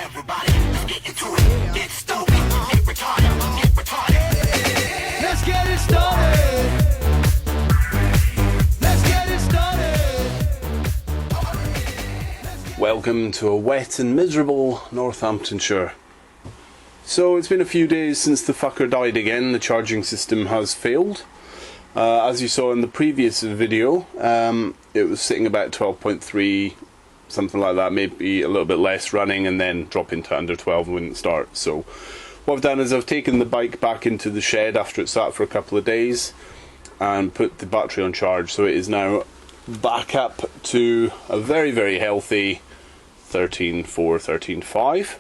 Everybody, let's get into it. Get stupid, get retarded, get retarded. Let's get it started. Let's get it started. Welcome to a wet and miserable Northamptonshire. So it's been a few days since the fucker died again. The charging system has failed. As you saw in the previous video, it was sitting about 12.3, something like that, maybe a little bit less running, and then dropping to under 12 and wouldn't start. So what I've done is I've taken the bike back into the shed after it sat for a couple of days and put the battery on charge, so it is now back up to a very, very healthy 13.4, 13.5.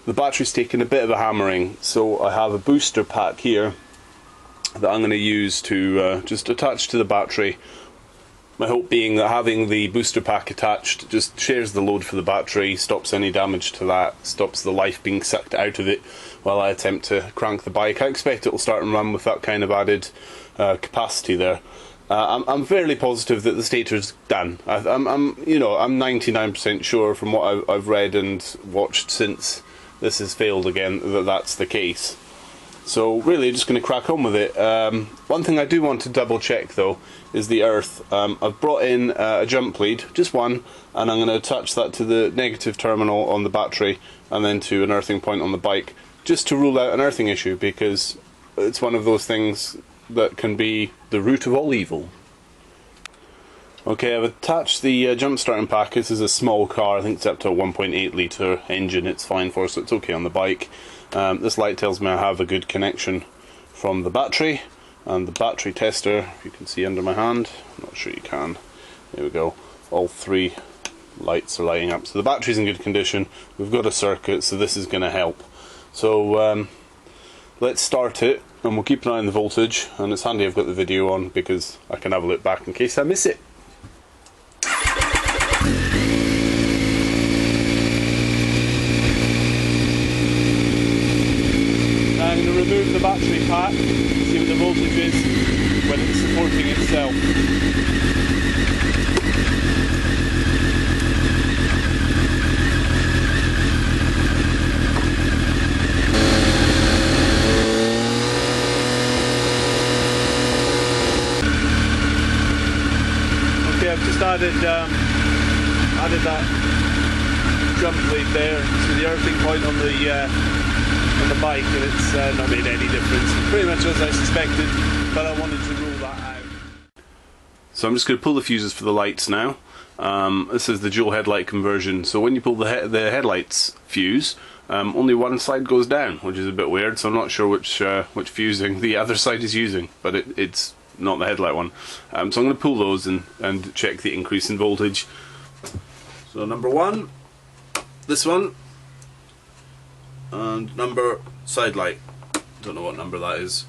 The battery's taken a bit of a hammering, so I have a booster pack here that I'm going to use to just attach to the battery. My hope being that having the booster pack attached just shares the load for the battery, stops any damage to that, stops the life being sucked out of it while I attempt to crank the bike. I expect it will start and run with that kind of added capacity there. I'm fairly positive that the Stator's done. I'm 99% sure from what I've read and watched since this has failed again that that's the case. So really just going to crack on with it. One thing I do want to double check though is the earth. I've brought in a jump lead, just one, and I'm going to attach that to the negative terminal on the battery and then to an earthing point on the bike, just to rule out an earthing issue, because it's one of those things that can be the root of all evil. Okay, I've attached the jump starting pack. This is a small car, I think it's up to a 1.8 litre engine it's fine for, so it's okay on the bike. This light tells me I have a good connection from the battery, and the battery tester, if you can see under my hand, I'm not sure you can, there we go, all three lights are lighting up, so the battery's in good condition. We've got a circuit, so this is going to help. So let's start it, and we'll keep an eye on the voltage, and it's handy I've got the video on because I can have a look back in case I miss it. I'm going to remove the battery pack, see what the voltage is when it's supporting itself. Okay, I've just added that jump lead there to the earthing point on the bike, and it's not made any difference. Pretty much as I suspected, but I wanted to rule that out. So I'm just going to pull the fuses for the lights now. This is the dual headlight conversion, so when you pull the headlights fuse, only one side goes down, which is a bit weird, so I'm not sure which fusing the other side is using, but it's not the headlight one. So I'm going to pull those and check the increase in voltage. So number one, this one, and number side light, don't know what number that is.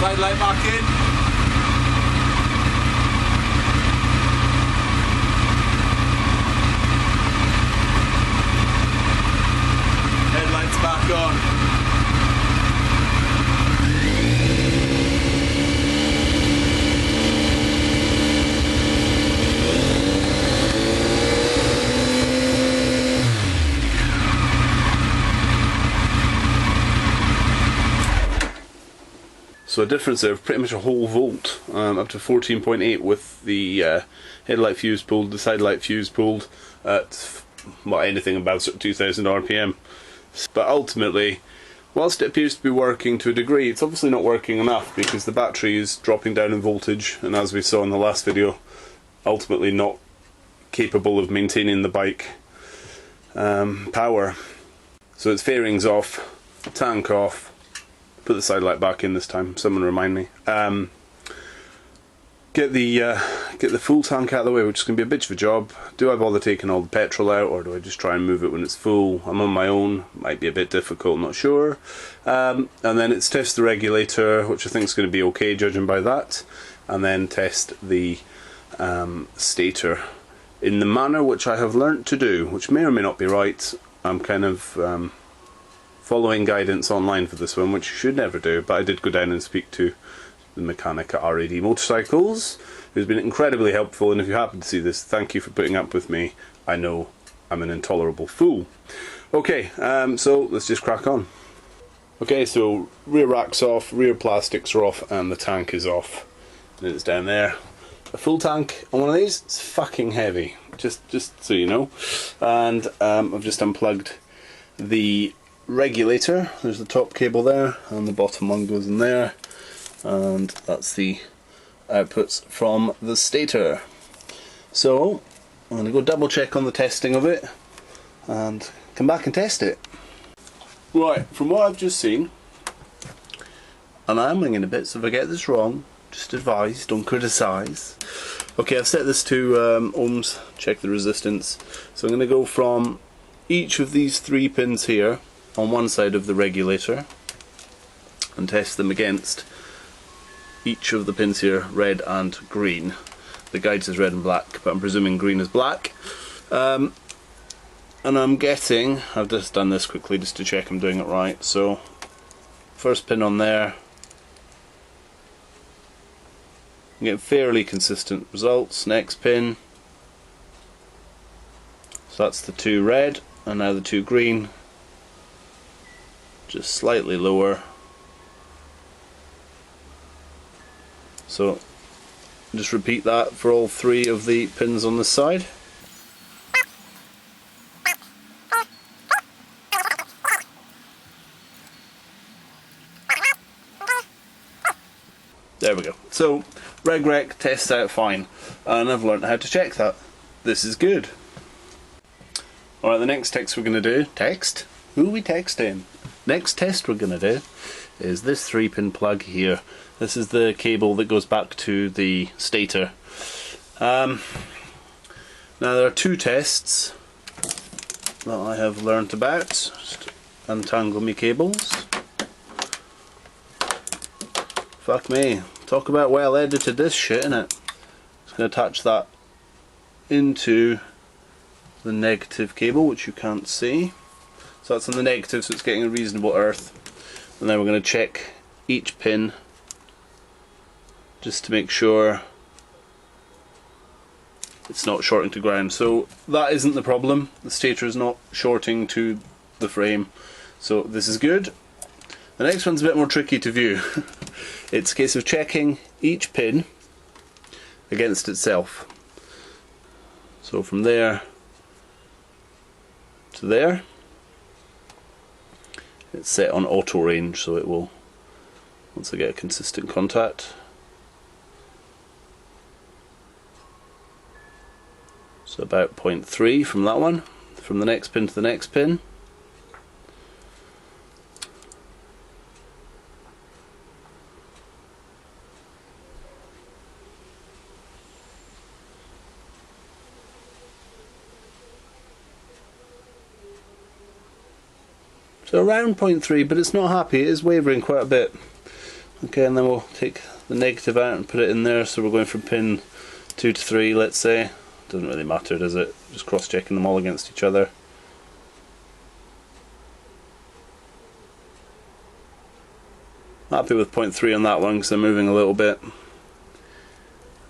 Side light back in. Headlights back on. So a difference there of pretty much a whole volt, up to 14.8 with the headlight fuse pulled, the side light fuse pulled at well, anything above 2000 RPM. But ultimately, whilst it appears to be working to a degree, it's obviously not working enough because the battery is dropping down in voltage, and as we saw in the last video, ultimately not capable of maintaining the bike power. So its fairing's off, tank off, put the side light back in this time, someone remind me. Get the full tank out of the way, which is going to be a bitch of a job. Do I bother taking all the petrol out, or do I just try and move it when it's full? I'm on my own, might be a bit difficult, not sure. And then it's test the regulator, which I think is going to be okay judging by that. And then test the stator in the manner which I have learnt to do, which may or may not be right. I'm kind of following guidance online for this one, which you should never do, but I did go down and speak to the mechanic at RAD Motorcycles, who's been incredibly helpful, and if you happen to see this, thank you for putting up with me. I know I'm an intolerable fool. Okay, so let's just crack on. Okay, so rear rack's off, rear plastics are off, and the tank is off. And it's down there. A full tank on one of these, it's fucking heavy, just so you know. And I've just unplugged the regulator. There's the top cable there, and the bottom one goes in there. And that's the outputs from the stator. So I'm going to go double check on the testing of it and come back and test it. Right, from what I've just seen, and I'm winging a bit, so if I get this wrong, just advise, don't criticise. Okay, I've set this to ohms, check the resistance. So I'm going to go from each of these 3 pins here on one side of the regulator and test them against each of the pins here, red and green. The guide says red and black, but I'm presuming green is black. And I'm getting, I've just done this quickly just to check I'm doing it right. So first pin on there, I'm getting fairly consistent results. Next pin, so that's the 2 red, and now the 2 green, just slightly lower. So just repeat that for all 3 of the pins on this side. There we go. So reg tests out fine, and I've learned how to check that. This is good. Alright, the next text we're going to do, text? Who are we texting? Next test we're going to do is this 3-pin plug here. This is the cable that goes back to the stator. Now there are 2 tests that I have learnt about. Just untangle me cables. Fuck me. Talk about well edited this shit, innit? Just going to attach that into the negative cable, which you can't see. So that's on the negative, so it's getting a reasonable earth. And then we're going to check each pin just to make sure it's not shorting to ground. So that isn't the problem. The stator is not shorting to the frame, so this is good. The next one's a bit more tricky to view. It's a case of checking each pin against itself. So from there to there, it's set on auto range, so it will, once I get a consistent contact. So about 0.3 from that one, from the next pin to the next pin. So around 0.3, but it's not happy, it is wavering quite a bit. Okay, and then we'll take the negative out and put it in there, so we're going from pin 2 to 3, let's say. Doesn't really matter, does it? Just cross-checking them all against each other. Happy with 0.3 on that one because they're moving a little bit.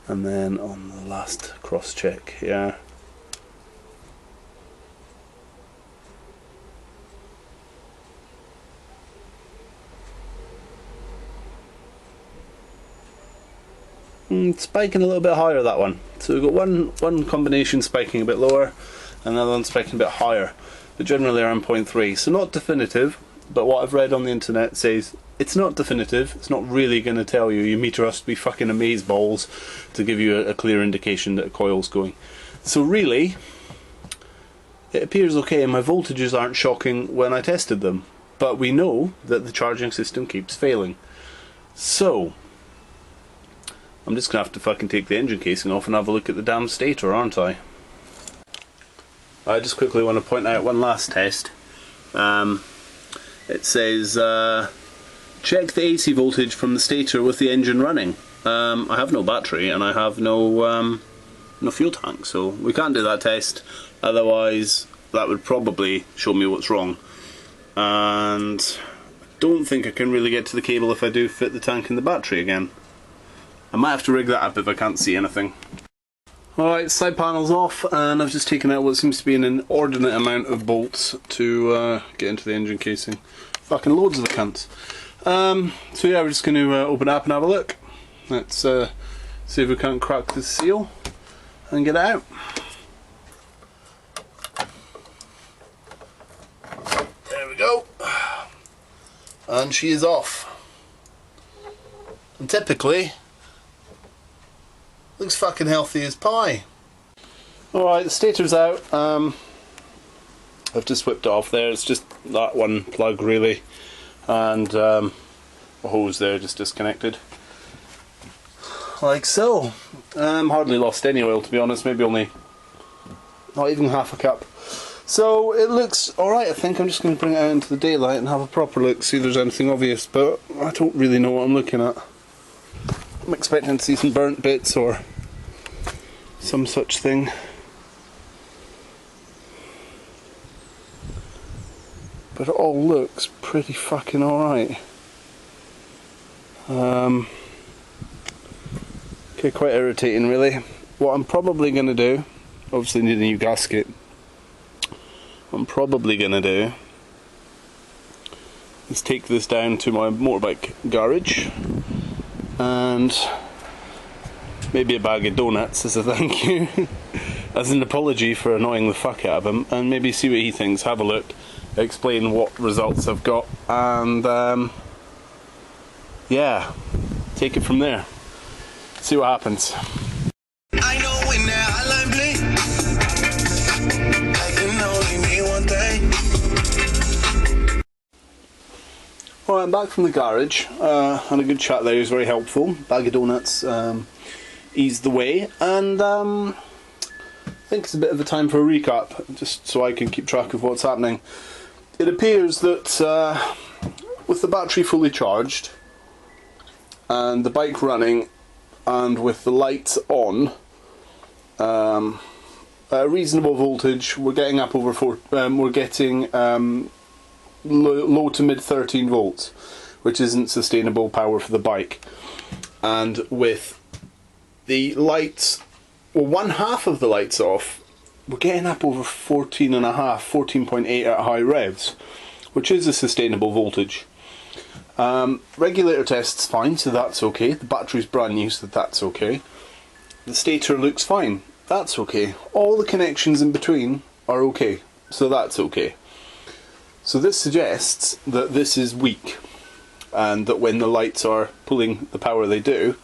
And then on the last cross-check here, spiking a little bit higher, that one. So we've got one combination spiking a bit lower, and another one spiking a bit higher, but generally around 0.3. So not definitive, but what I've read on the internet says it's not definitive. It's not really going to tell you. Your meter has to be fucking amazeballs to give you a clear indication that a coil's going. So really, it appears okay, and my voltages aren't shocking when I tested them. But we know that the charging system keeps failing. So I'm just going to have to fucking take the engine casing off and have a look at the damn stator, aren't I? I just quickly want to point out one last test. It says check the AC voltage from the stator with the engine running. I have no battery and I have no fuel tank, so we can't do that test. Otherwise that would probably show me what's wrong, and I don't think I can really get to the cable if I do fit the tank in the battery again. I might have to rig that up if I can't see anything. Alright, side panel's off, and I've just taken out what seems to be an inordinate amount of bolts to get into the engine casing. Fucking loads of the cunts. So yeah, we're just going to open it up and have a look. Let's see if we can't crack the seal and get it out. There we go. And she is off. And typically, looks fucking healthy as pie. Alright, the stator's out. I've just whipped it off there. It's just that one plug really, and a hose there just disconnected. Like so. Hardly lost any oil, to be honest. Maybe only not even half a cup. So it looks alright, I think. I'm just going to bring it out into the daylight and have a proper look, see if there's anything obvious, but I don't really know what I'm looking at. I'm expecting to see some burnt bits or some such thing. But it all looks pretty fucking alright. Okay, quite irritating really. What I'm probably going to do, obviously need a new gasket, what I'm probably going to do is take this down to my motorbike garage and maybe a bag of donuts as a thank you, as an apology for annoying the fuck out of him, and maybe see what he thinks, have a look, explain what results I've got, and yeah, take it from there. See what happens. I know when that hotline blink, I can only mean one thing. Alright, I'm back from the garage. Had a good chat there, he was very helpful. Bag of donuts eased the way, and I think it's a bit of a time for a recap, just so I can keep track of what's happening. It appears that with the battery fully charged and the bike running and with the lights on, a reasonable voltage, we're getting up over we're getting low to mid 13 volts, which isn't sustainable power for the bike. And with the lights, well, one half of the lights off, we're getting up over 14.8 at high revs, which is a sustainable voltage. Regulator test's fine, so that's okay. The battery's brand new, so that's okay. The stator looks fine, that's okay. All the connections in between are okay, so that's okay. So this suggests that this is weak, and that when the lights are pulling the power they do,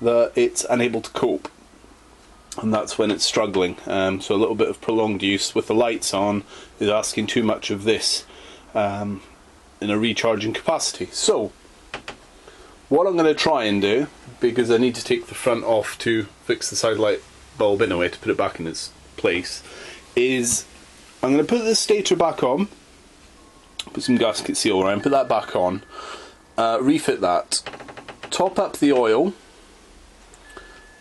that it's unable to cope, and that's when it's struggling. So a little bit of prolonged use with the lights on is asking too much of this in a recharging capacity. So what I'm going to try and do, because I need to take the front off to fix the side light bulb anyway to put it back in its place, is I'm going to put the stator back on, put some gasket seal around, put that back on, refit that, top up the oil,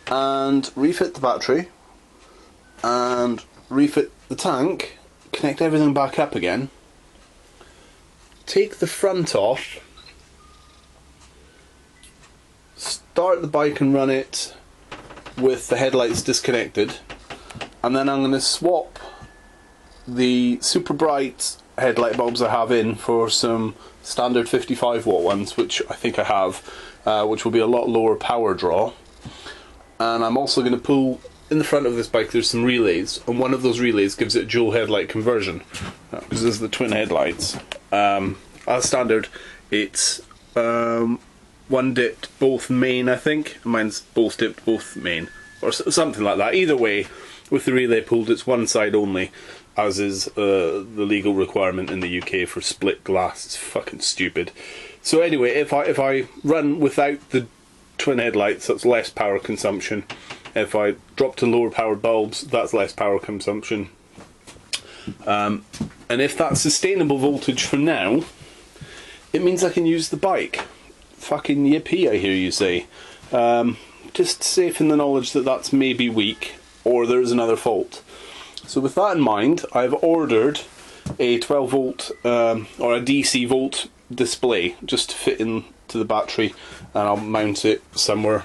and refit the battery, and refit the tank, connect everything back up again, take the front off, start the bike and run it with the headlights disconnected, and then I'm going to swap the super bright headlight bulbs I have in for some standard 55 watt ones, which I think I have, which will be a lot lower power draw. And I'm also going to pull, in the front of this bike there's some relays, and one of those relays gives it dual headlight conversion, because there's the twin headlights. As standard, it's one dipped both main, I think. Mine's both dipped both main, or something like that. Either way, with the relay pulled, it's one side only, as is the legal requirement in the UK for split glass. It's fucking stupid. So anyway, if I run without the twin headlights, that's less power consumption. If I drop to lower powered bulbs, that's less power consumption. And if that's sustainable voltage for now, it means I can use the bike. Fucking yippee, I hear you say. Just safe in the knowledge that that's maybe weak, or there's another fault. So with that in mind, I've ordered a 12 volt or a DC volt display just to fit into the battery, and I'll mount it somewhere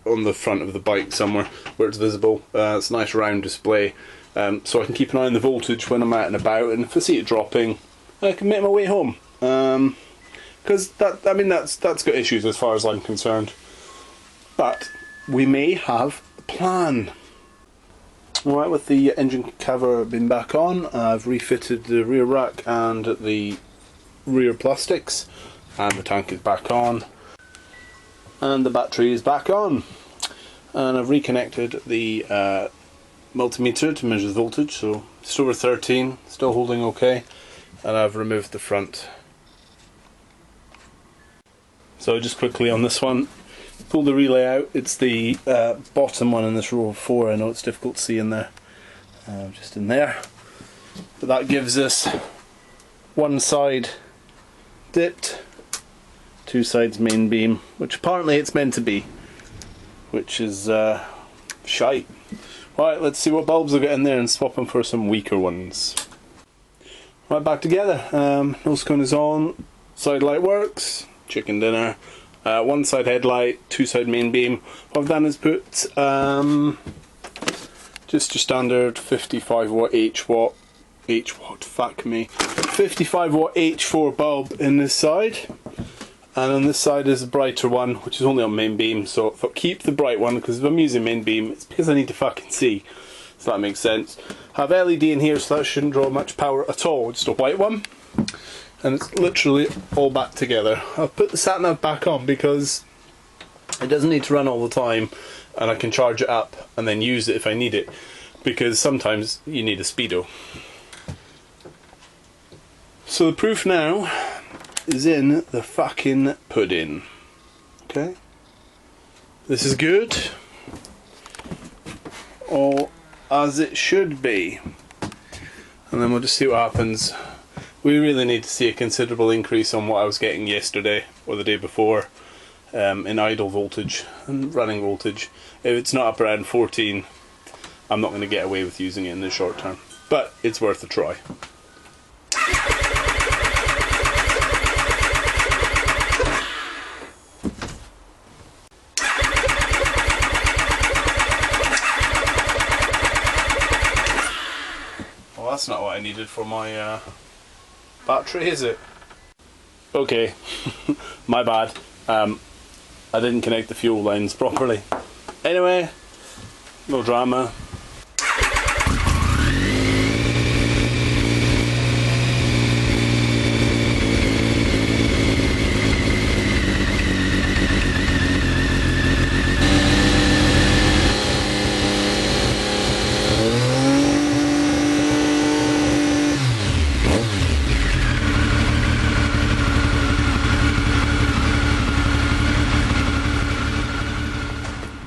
on the front of the bike somewhere where it's visible. It's a nice round display, so I can keep an eye on the voltage when I'm out and about, and if I see it dropping, I can make my way home. Because that's got issues as far as I'm concerned. But we may have a plan. Alright, with the engine cover being back on, I've refitted the rear rack and the rear plastics, and the tank is back on, and the battery is back on, and I've reconnected the multimeter to measure the voltage, so it's over 13, still holding okay, and I've removed the front. So just quickly on this one, pull the relay out. It's the bottom one in this row of 4. I know it's difficult to see in there, just in there, but that gives us one side dipped, 2 sides main beam, which apparently it's meant to be, which is shite. Right, let's see what bulbs I'll get in there and swap them for some weaker ones. Right, back together. Nose cone is on, side light works, chicken dinner. One side headlight, 2 side main beam. What I've done is put just your standard 55 watt fuck me, 55 watt H4 bulb in this side, and on this side is a brighter one, which is only on main beam. So if I keep the bright one, because if I'm using main beam, it's because I need to fucking see. So that makes sense. I have LED in here, so that shouldn't draw much power at all. Just a white one. And it's literally all back together. I've put the sat nav back on because it doesn't need to run all the time, and I can charge it up and then use it if I need it, because sometimes you need a speedo. So the proof now is in the fucking pudding. Okay? This is good. All as it should be. And then we'll just see what happens. We really need to see a considerable increase on what I was getting yesterday or the day before in idle voltage and running voltage. If it's not up around 14, I'm not going to get away with using it in the short term. But it's worth a try. Well, that's not what I needed for my battery, is it? Okay, my bad. I didn't connect the fuel lines properly. Anyway, no drama.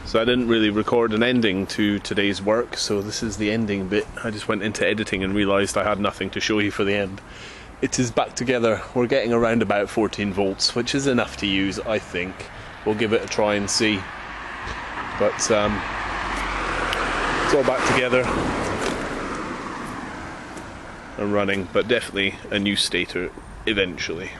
So I didn't really record an ending to today's work, so this is the ending bit. I just went into editing and realised I had nothing to show you for the end. It is back together. We're getting around about 14 volts, which is enough to use, I think. We'll give it a try and see. But it's all back together and running, but definitely a new stator eventually.